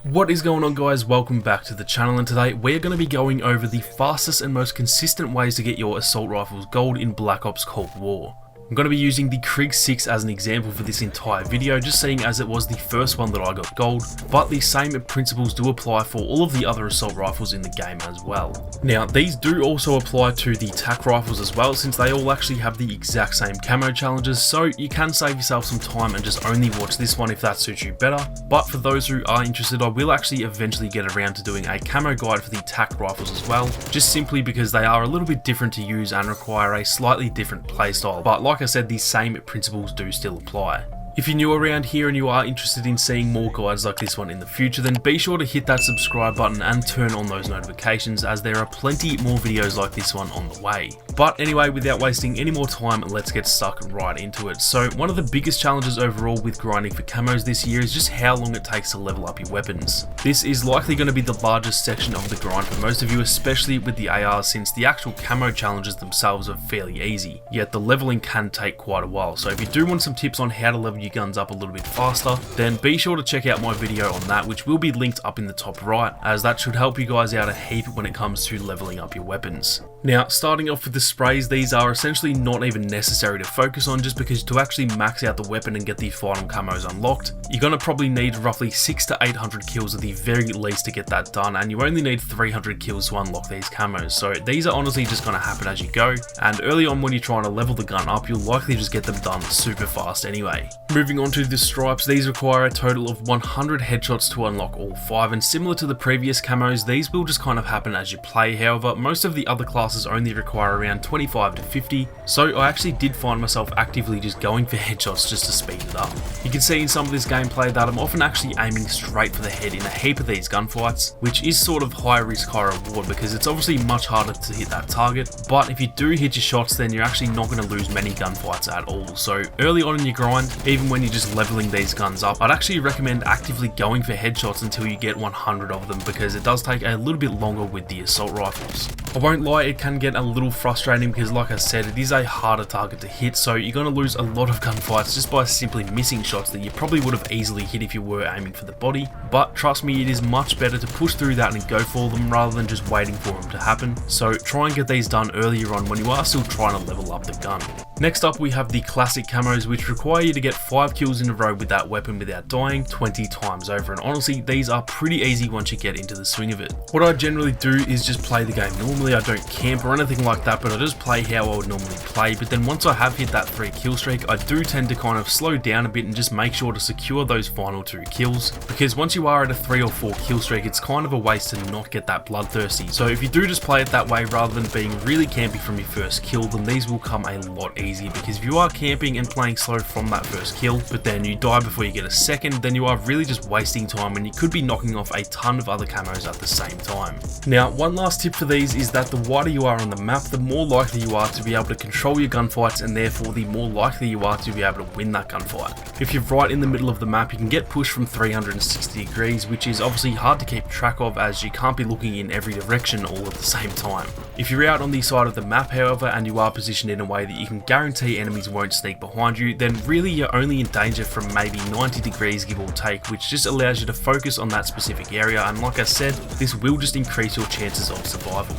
What is going on, guys? Welcome back to the channel, and today we're going to be going over the fastest and most consistent ways to get your assault rifles gold in Black Ops Cold War. I'm going to be using the Krig 6 as an example for this entire video, just seeing as it was the first one that I got gold, but the same principles do apply for all of the other assault rifles in the game as well. Now, these do also apply to the TAC rifles as well, since they all actually have the exact same camo challenges, so you can save yourself some time and just only watch this one if that suits you better. But for those who are interested, I will actually eventually get around to doing a camo guide for the TAC rifles as well, just simply because they are a little bit different to use and require a slightly different playstyle, but like I said, the same principles do still apply. If you're new around here and you are interested in seeing more guides like this one in the future, then be sure to hit that subscribe button and turn on those notifications, as there are plenty more videos like this one on the way. But anyway, without wasting any more time, let's get stuck right into it. So one of the biggest challenges overall with grinding for camos this year is just how long it takes to level up your weapons. This is likely going to be the largest section of the grind for most of you, especially with the ARs, since the actual camo challenges themselves are fairly easy, yet the leveling can take quite a while. So if you do want some tips on how to level your guns up a little bit faster, then be sure to check out my video on that, which will be linked up in the top right, as that should help you guys out a heap when it comes to leveling up your weapons. Now, starting off with the sprays, these are essentially not even necessary to focus on, just because to actually max out the weapon and get the final camos unlocked, you're going to probably need roughly 600 to 800 kills at the very least to get that done, and you only need 300 kills to unlock these camos, so these are honestly just going to happen as you go, and early on when you're trying to level the gun up, you'll likely just get them done super fast anyway. Moving on to the stripes, these require a total of 100 headshots to unlock all 5, and similar to the previous camos, these will just kind of happen as you play. However, most of the other classes only require around 25 to 50, so I actually did find myself actively just going for headshots just to speed it up. You can see in some of this gameplay that I'm often actually aiming straight for the head in a heap of these gunfights, which is sort of high risk, high reward, because it's obviously much harder to hit that target, but if you do hit your shots, then you're actually not going to lose many gunfights at all. So early on in your grind, even when you're just leveling these guns up, I'd actually recommend actively going for headshots until you get 100 of them, because it does take a little bit longer with the assault rifles. I won't lie, it can get a little frustrating because, like I said, it is a harder target to hit, so you're going to lose a lot of gunfights just by simply missing shots that you probably would have easily hit if you were aiming for the body. But trust me, it is much better to push through that and go for them rather than just waiting for them to happen. So try and get these done earlier on when you are still trying to level up the gun. Next up, we have the classic camos, which require you to get 5 kills in a row with that weapon without dying 20 times over, and honestly, these are pretty easy once you get into the swing of it. What I generally do is just play the game normally. I don't camp or anything like that, but I just play how I would normally play. But then once I have hit that 3 kill streak, I do tend to kind of slow down a bit and just make sure to secure those final 2 kills, because once you are at a 3 or 4 kill streak, it's kind of a waste to not get that bloodthirsty. So if you do just play it that way rather than being really campy from your first kill, then these will come a lot easier, because if you are camping and playing slow from that first kill, but then you die before you get a second, then you are really just wasting time when you could be knocking off a ton of other camos at the same time. Now, one last tip for these is that the wider you are on the map, the more likely you are to be able to control your gunfights, and therefore the more likely you are to be able to win that gunfight. If you're right in the middle of the map, you can get pushed from 360 degrees, which is obviously hard to keep track of, as you can't be looking in every direction all at the same time. If you're out on the side of the map, however, and you are positioned in a way that you can guarantee enemies won't sneak behind you, then really you're only in danger from maybe 90 degrees give or take, which just allows you to focus on that specific area, and like I said, this will just increase your chances of survival.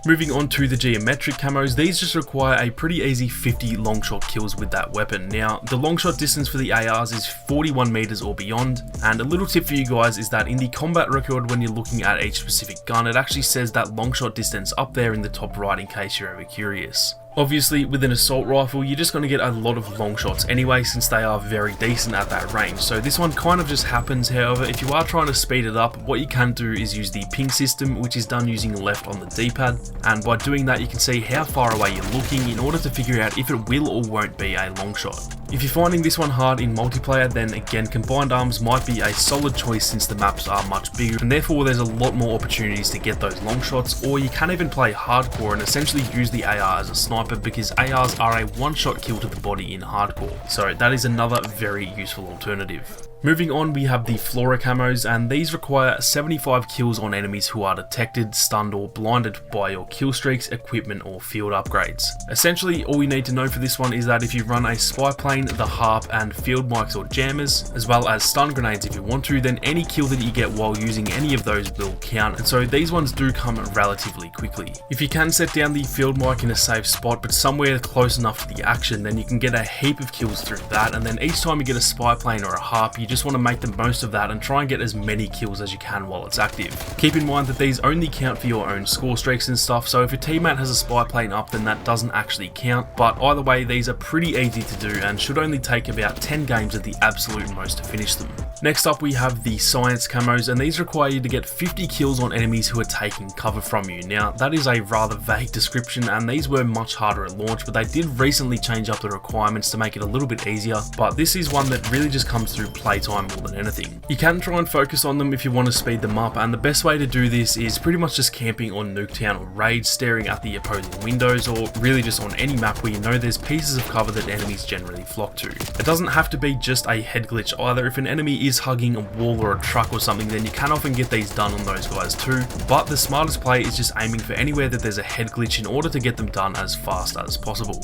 Moving on to the geometric camos, these just require a pretty easy 50 long shot kills with that weapon. Now, the long shot distance for the ARs is 41 meters or beyond, and a little tip for you guys is that in the combat record, when you're looking at each specific gun, it actually says that long shot distance up there in the top right, in case you're ever curious. Obviously, with an assault rifle, you're just going to get a lot of long shots anyway, since they are very decent at that range. So this one kind of just happens. However, if you are trying to speed it up, what you can do is use the ping system, which is done using left on the D-pad. And by doing that, you can see how far away you're looking in order to figure out if it will or won't be a long shot. If you're finding this one hard in multiplayer, then again, combined arms might be a solid choice, since the maps are much bigger and therefore there's a lot more opportunities to get those long shots. Or you can even play hardcore and essentially use the AR as a sniper, because ARs are a one-shot kill to the body in hardcore. So that is another very useful alternative. Moving on, we have the Flora camos, and these require 75 kills on enemies who are detected, stunned or blinded by your kill streaks, equipment or field upgrades. Essentially, all you need to know for this one is that if you run a spy plane, the harp and field mics or jammers, as well as stun grenades if you want to, then any kill that you get while using any of those will count, and so these ones do come relatively quickly. If you can set down the field mic in a safe spot but somewhere close enough to the action, then you can get a heap of kills through that, and then each time you get a spy plane or a harp, you just want to make the most of that and try and get as many kills as you can while it's active. Keep in mind that these only count for your own score streaks and stuff, so if your teammate has a spy plane up, then that doesn't actually count, but either way, these are pretty easy to do and should only take about 10 games at the absolute most to finish them. Next up, we have the science camos, and these require you to get 50 kills on enemies who are taking cover from you. Now, that is a rather vague description, and these were much harder at launch, but they did recently change up the requirements to make it a little bit easier, but this is one that really just comes through playtime more than anything. You can try and focus on them if you want to speed them up, and the best way to do this is pretty much just camping on Nuketown or Rage, staring at the opposing windows, or really just on any map where you know there's pieces of cover that enemies generally flock to. It doesn't have to be just a head glitch either. If an enemy is hugging a wall or a truck or something, then you can often get these done on those guys too, but the smartest play is just aiming for anywhere that there's a head glitch in order to get them done as fast as possible.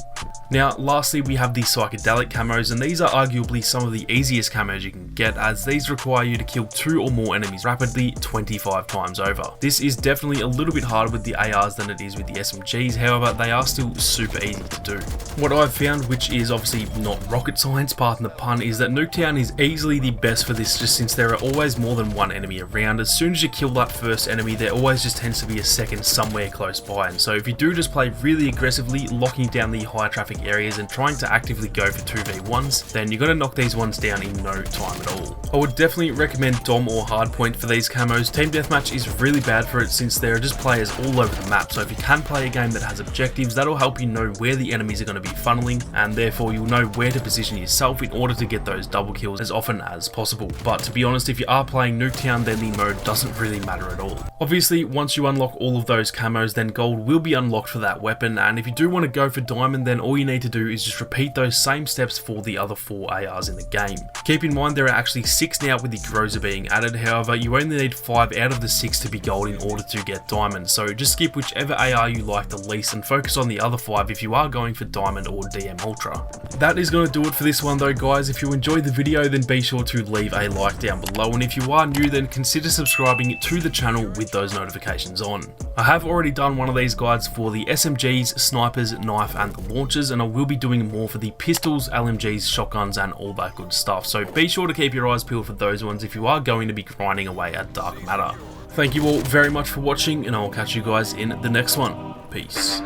Now, lastly, we have the Psychedelic camos, and these are arguably some of the easiest camos you can get, as these require you to kill 2 or more enemies rapidly 25 times over. This is definitely a little bit harder with the ARs than it is with the SMGs, however, they are still super easy to do. What I've found, which is obviously not rocket science, pardon the pun, is that Nuketown is easily the best for this, just since there are always more than one enemy around. As soon as you kill that first enemy, there always just tends to be a second somewhere close by, and so if you do just play really aggressively, locking down the high traffic areas and trying to actively go for 2v1s, then you're going to knock these ones down in no time at all. I would definitely recommend Dom or Hardpoint for these camos. Team Deathmatch is really bad for it since there are just players all over the map, so if you can play a game that has objectives, that'll help you know where the enemies are going to be funneling, and therefore you'll know where to position yourself in order to get those double kills as often as possible. But to be honest, if you are playing Nuketown, then the mode doesn't really matter at all. Obviously, once you unlock all of those camos, then gold will be unlocked for that weapon, and if you do want to go for diamond, then all you need to do is just repeat those same steps for the other 4 ARs in the game. Keep in mind there are actually 6 now with the Groza being added, however you only need 5 out of the 6 to be gold in order to get diamond, so just skip whichever AR you like the least and focus on the other 5 if you are going for diamond or DM Ultra. That is going to do it for this one though guys. If you enjoyed the video, then be sure to leave a like down below, and if you are new, then consider subscribing to the channel with those notifications on. I have already done one of these guides for the SMGs, snipers, knife and the launchers, and I will be doing more for the pistols, LMGs, shotguns and all that good stuff, so be sure to keep your eyes peeled for those ones if you are going to be grinding away at dark matter. Thank you all very much for watching, and I will catch you guys in the next one. Peace.